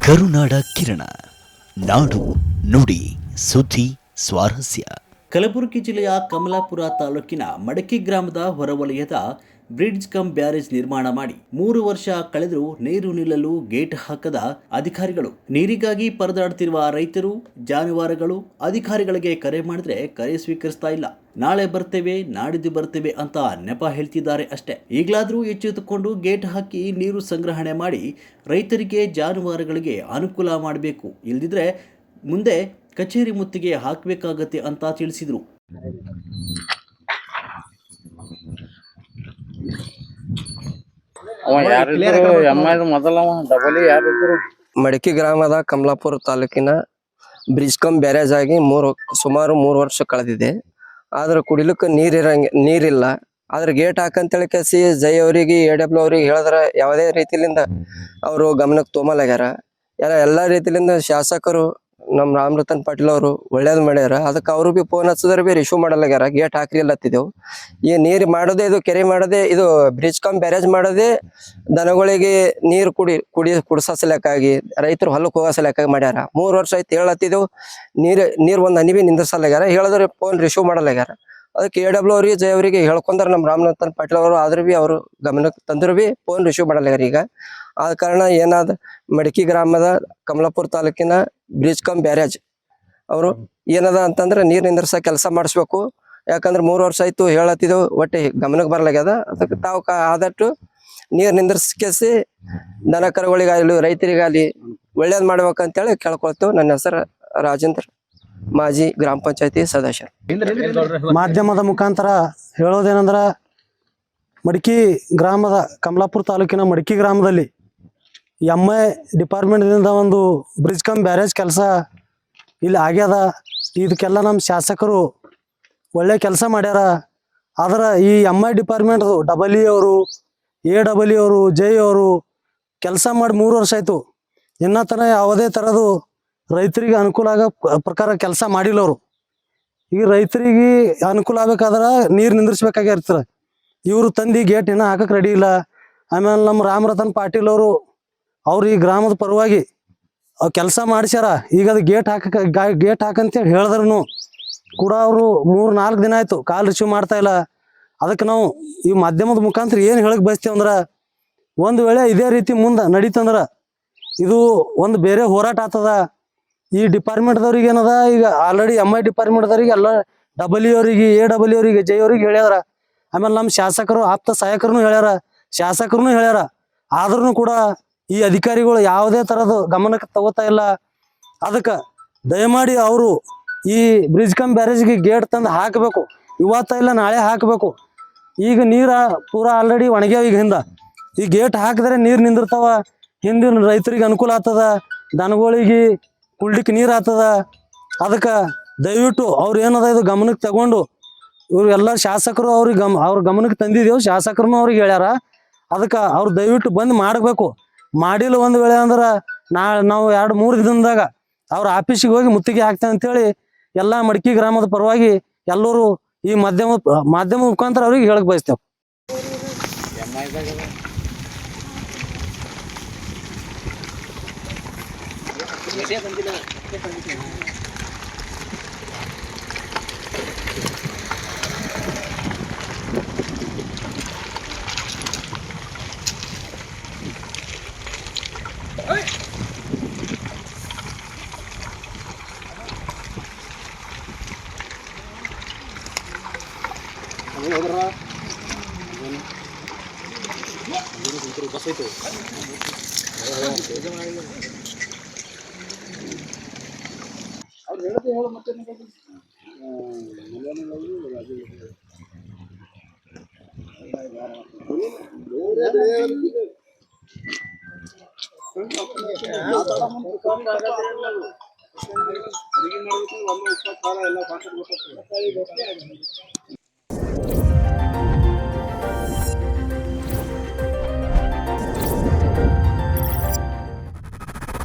ಕರುನಾಡ ಕಿರಣ ನಾಡು ನುಡಿ ಸುದ್ದಿ ಸ್ವಾರಸ್ಯ. ಕಲಬುರಗಿ ಜಿಲ್ಲೆಯ ಕಮಲಾಪುರ ತಾಲೂಕಿನ ಮಡಕಿ ಗ್ರಾಮದ ಹೊರವಲಯದ ಬ್ರಿಡ್ಜ್ ಕಮ್ ಬ್ಯಾರೇಜ್ ನಿರ್ಮಾಣ ಮಾಡಿ 3 ವರ್ಷ ಕಳೆದರೂ ನೀರು ನಿಲ್ಲಲು ಗೇಟ್ ಹಾಕದ ಅಧಿಕಾರಿಗಳು. ನೀರಿಗಾಗಿ ಪರದಾಡುತ್ತಿರುವ ರೈತರು, ಜಾನುವಾರುಗಳು ಅಧಿಕಾರಿಗಳಿಗೆ ಕರೆ ಮಾಡಿದ್ರೆ ಕರೆ ಸ್ವೀಕರಿಸ್ತಾ ಇಲ್ಲ. ನಾಳೆ ಬರ್ತೇವೆ, ನಾಡಿದ್ದು ಬರ್ತೇವೆ ಅಂತ ನೆಪ ಹೇಳ್ತಿದ್ದಾರೆ ಅಷ್ಟೇ. ಈಗಲಾದರೂ ಎಚ್ಚೆತ್ತುಕೊಂಡು ಗೇಟ್ ಹಾಕಿ ನೀರು ಸಂಗ್ರಹಣೆ ಮಾಡಿ ರೈತರಿಗೆ, ಜಾನುವಾರುಗಳಿಗೆ ಅನುಕೂಲ ಮಾಡಬೇಕು. ಇಲ್ದಿದ್ರೆ ಮುಂದೆ ಕಚೇರಿ ಮುತ್ತಿಗೆ ಹಾಕಬೇಕಾಗತ್ತೆ ಅಂತ ತಿಳಿಸಿದರು. ಮಡಕಿ ಗ್ರಾಮದ ಕಮಲಾಪುರ ತಾಲೂಕಿನ ಬ್ರಿಡ್ಜ್ ಕಮ್ ಬ್ಯಾರೇಜ್ ಆಗಿ ಸುಮಾರು 3 ವರ್ಷ ಕಳೆದಿದೆ. ಆದ್ರೆ ಕುಡಿಲಿಕ್ಕೆ ನೀರಿಲ್ಲ. ಆದ್ರೆ ಗೇಟ್ ಹಾಕಂತೇಳಿ ಕೇಸಿ ಜೈ ಅವರಿಗೆ, AW ಅವ್ರಿಗೆ ಹೇಳಿದ್ರೆ ಯಾವುದೇ ರೀತಿಲಿಂದ ಅವರು ಗಮನಕ್ಕೆ ತೊಗೊಲಾಗ್ಯಾರ. ಎಲ್ಲ ರೀತಿಲಿಂದ ಶಾಸಕರು ನಮ್ಮ ರಾಮರತನ್ ಪಾಟೀಲ್ ಅವರು ಒಳ್ಳೇದ್ ಮಾಡ್ಯಾರ. ಅದಕ್ಕೆ ಅವರು ಬಿ ಫೋನ್ ಹಚ್ಚಿದ್ರೆ ಬಿ ರಿಶ್ಯೂ ಮಾಡಲಾಗ್ಯಾರ. ಗೇಟ್ ಹಾಕ್ರಿ ಅಲ್ಲತ್ತಿದ್ದೆವು. ಈ ನೀರು ಮಾಡೋದೇ, ಇದು ಕೆರೆ ಮಾಡೋದೇ, ಇದು ಬ್ರಿಡ್ಜ್ ಕಮ್ ಬ್ಯಾರೇಜ್ ಮಾಡೋದೇ ದನಗಳಿಗೆ ನೀರು ಕುಡಿಸಲಿಕ್ಕಾಗಿ, ರೈತರು ಹೊಲಕ್ಕೆ ಹೋಗಸಲಿಕ್ಕಾಗಿ ಮಾಡ್ಯಾರ. 3 ವರ್ಷ ಆಯ್ತು ಹೇಳತ್ತಿದ್ದೆವು. ನೀರು ಒಂದು ಹನಿ ಬಿ ನಿಂದ್ರಸಲಾಗ್ಯಾರ. ಹೇಳಿದ್ರೆ ಫೋನ್ ರಿಶ್ಯೂ ಮಾಡಲಾಗ್ಯಾರ. ಅದಕ್ಕೆ AW ಅವ್ರಿಗೆ, ಜೈ ಅವರಿಗೆ ಹೇಳ್ಕೊಂಡ್ರೆ ನಮ್ಮ ರಾಮರತನ್ ಪಾಟೀಲ್ ಅವರು ಆದ್ರೂ ಬಿ ಅವರು ಗಮನಕ್ಕೆ ತಂದ್ರು ಬಿ ಫೋನ್ ರಿಶ್ಯೂ ಮಾಡಲಾಗ್ಯಾರ. ಈಗ ಆದ ಕಾರಣ ಏನಾದ ಮಡಕಿ ಗ್ರಾಮದ ಕಮಲಾಪುರ ತಾಲೂಕಿನ ಬ್ರಿಡ್ಜ್ ಕಮ್ ಬ್ಯಾರೇಜ್ ಅವರು ಏನದ ಅಂತಂದ್ರೆ ನೀರು ನಿಂದ್ರಸ ಕೆಲಸ ಮಾಡಿಸ್ಬೇಕು. ಯಾಕಂದ್ರೆ 3 ವರ್ಷ ಆಯ್ತು ಹೇಳತ್ತಿದ್ದೆವು, ಒಟ್ಟೆ ಗಮನಕ್ಕೆ ಬರಲಾಗ್ಯದ. ಅದಕ್ಕೆ ತಾವು ಆದಷ್ಟು ನೀರು ನಿಂದ್ರಿಸಿ ದನ ಕರುಗಳಿಗಾಗಲಿ, ರೈತರಿಗಾಗಲಿ ಒಳ್ಳೇದ್ ಮಾಡ್ಬೇಕಂತೇಳಿ ಕೇಳ್ಕೊಳ್ತೇವೆ. ನನ್ನ ಹೆಸರು ರಾಜೇಂದ್ರ, ಮಾಜಿ ಗ್ರಾಮ ಪಂಚಾಯತಿ ಸದಸ್ಯರು. ಮಾಧ್ಯಮದ ಮುಖಾಂತರ ಹೇಳೋದೇನಂದ್ರ, ಮಡಕಿ ಗ್ರಾಮದ ಕಮಲಾಪುರ ತಾಲೂಕಿನ ಮಡಕಿ ಗ್ರಾಮದಲ್ಲಿ MI ಡಿಪಾರ್ಟ್ಮೆಂಟ್ದಿಂದ ಒಂದು ಬ್ರಿಡ್ಜ್ ಕಮ್ ಬ್ಯಾರೇಜ್ ಕೆಲಸ ಇಲ್ಲಿ ಆಗ್ಯದ. ಇದಕ್ಕೆಲ್ಲ ನಮ್ಮ ಶಾಸಕರು ಒಳ್ಳೆ ಕೆಲಸ ಮಾಡ್ಯಾರ. ಆದ್ರೆ ಈ MI ಡಿಪಾರ್ಟ್ಮೆಂಟ್ WE ಅವರು, AW ಅವರು, ಜೈ ಅವರು ಕೆಲಸ ಮಾಡಿ 3 ವರ್ಷ ಆಯಿತು. ಇನ್ನೂ ತನಕ ಯಾವುದೇ ಥರದ್ದು ರೈತರಿಗೆ ಅನುಕೂಲ ಆಗೋ ಪ್ರಕಾರ ಕೆಲಸ ಮಾಡಿಲ್ಲ ಅವರು. ಈಗ ರೈತರಿಗೆ ಅನುಕೂಲ ಆಗ್ಬೇಕಾದ್ರೆ ನೀರು ನಿಂದ್ರಿಸ್ಬೇಕಾಗಿರ್ತಾರೆ. ಇವರು ತಂದು ಗೇಟ್ ಇನ್ನೂ ಹಾಕಕ್ಕೆ ರೆಡಿ ಇಲ್ಲ. ಆಮೇಲೆ ನಮ್ಮ ರಾಮರತನ್ ಪಾಟೀಲ್ ಅವ್ರು ಈ ಗ್ರಾಮದ ಪರವಾಗಿ ಕೆಲಸ ಮಾಡಿಸ್ಯಾರ. ಈಗ ಅದು ಗೇಟ್ ಹಾಕಂತೇಳಿ ಹೇಳಿದ್ರು ಕೂಡ ಅವರು 3-4 ದಿನ ಆಯಿತು ಕಾಲ್ ರಿಸೀವ್ ಮಾಡ್ತಾ ಇಲ್ಲ. ಅದಕ್ಕೆ ನಾವು ಈ ಮಾಧ್ಯಮದ ಮುಖಾಂತರ ಏನು ಹೇಳಕ್ಕೆ ಬಯಸ್ತೇವೆ ಅಂದ್ರೆ, ಒಂದು ವೇಳೆ ಇದೇ ರೀತಿ ಮುಂದೆ ನಡೀತಂದ್ರೆ ಇದು ಒಂದು ಬೇರೆ ಹೋರಾಟ ಆಗ್ತದ. ಈ ಡಿಪಾರ್ಟ್ಮೆಂಟ್ದವ್ರಿಗೆ ಏನದ, ಈಗ ಆಲ್ರೆಡಿ MI ಡಿಪಾರ್ಟ್ಮೆಂಟ್ದವ್ರಿಗೆ ಎಲ್ಲ WE ಅವರಿಗೆ, AW ಅವರಿಗೆ, ಜೈ ಅವ್ರಿಗೆ ಹೇಳ್ಯಾರ. ಆಮೇಲೆ ನಮ್ಮ ಶಾಸಕರು, ಆಪ್ತ ಸಹಾಯಕರನ್ನು ಹೇಳ್ಯಾರ, ಶಾಸಕರನ್ನು ಹೇಳ್ಯಾರ. ಆದ್ರೂ ಕೂಡ ಈ ಅಧಿಕಾರಿಗಳು ಯಾವುದೇ ಥರದ ಗಮನಕ್ಕೆ ತಗೋತಾ ಇಲ್ಲ. ಅದಕ್ಕೆ ದಯಮಾಡಿ ಅವರು ಈ ಬ್ರಿಡ್ಜ್ ಕಮ್ ಬ್ಯಾರೇಜ್ಗೆ ಗೇಟ್ ತಂದು ಹಾಕಬೇಕು. ಇವತ್ತ ಇಲ್ಲ ನಾಳೆ ಹಾಕಬೇಕು. ಈಗ ನೀರು ಪೂರಾ ಆಲ್ರೆಡಿ ಒಣಗ್ಯಾವ. ಈಗ ಈ ಗೇಟ್ ಹಾಕಿದ್ರೆ ನೀರು ನಿಂದಿರ್ತಾವ. ಹಿಂದಿನ ರೈತರಿಗೆ ಅನುಕೂಲ ಆಗ್ತದ, ದನಗಳಿಗೆ ಕುಡ್ಲಿಕ್ಕೆ ನೀರು ಆಗ್ತದ. ಅದಕ್ಕೆ ದಯವಿಟ್ಟು ಅವ್ರು ಏನದ ಇದು ಗಮನಕ್ಕೆ ತಗೊಂಡು, ಇವ್ರು ಎಲ್ಲ ಶಾಸಕರು ಅವ್ರ ಗಮನಕ್ಕೆ ತಂದಿದ್ದೇವೆ. ಶಾಸಕರನ್ನು ಅವ್ರಿಗೆ ಹೇಳ್ಯಾರ. ಅದಕ್ಕೆ ಅವ್ರು ದಯವಿಟ್ಟು ಬಂದು ಮಾಡಬೇಕು. ಮಾಡಿಲ್ಲ ಒಂದು ವೇಳೆ ಅಂದ್ರೆ ನಾವು 2-3 ದಿನದಾಗ ಅವ್ರ ಆಫೀಸಿಗೆ ಹೋಗಿ ಮುತ್ತಿಗೆ ಹಾಕ್ತೇವೆ ಅಂತೇಳಿ ಎಲ್ಲ ಮಡಕಿ ಗ್ರಾಮದ ಪರವಾಗಿ ಎಲ್ಲರೂ ಈ ಮಾಧ್ಯಮ ಮುಖಾಂತರ ಅವ್ರಿಗೆ ಹೇಳಕ್ ಬಯಸ್ತೇವೆ.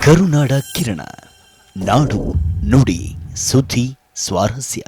ಕರುನಾಡ ಕಿರಣ ನಾಡು ನುಡಿ ಸುದ್ದಿ ಸ್ವಾರಸ್ಯ.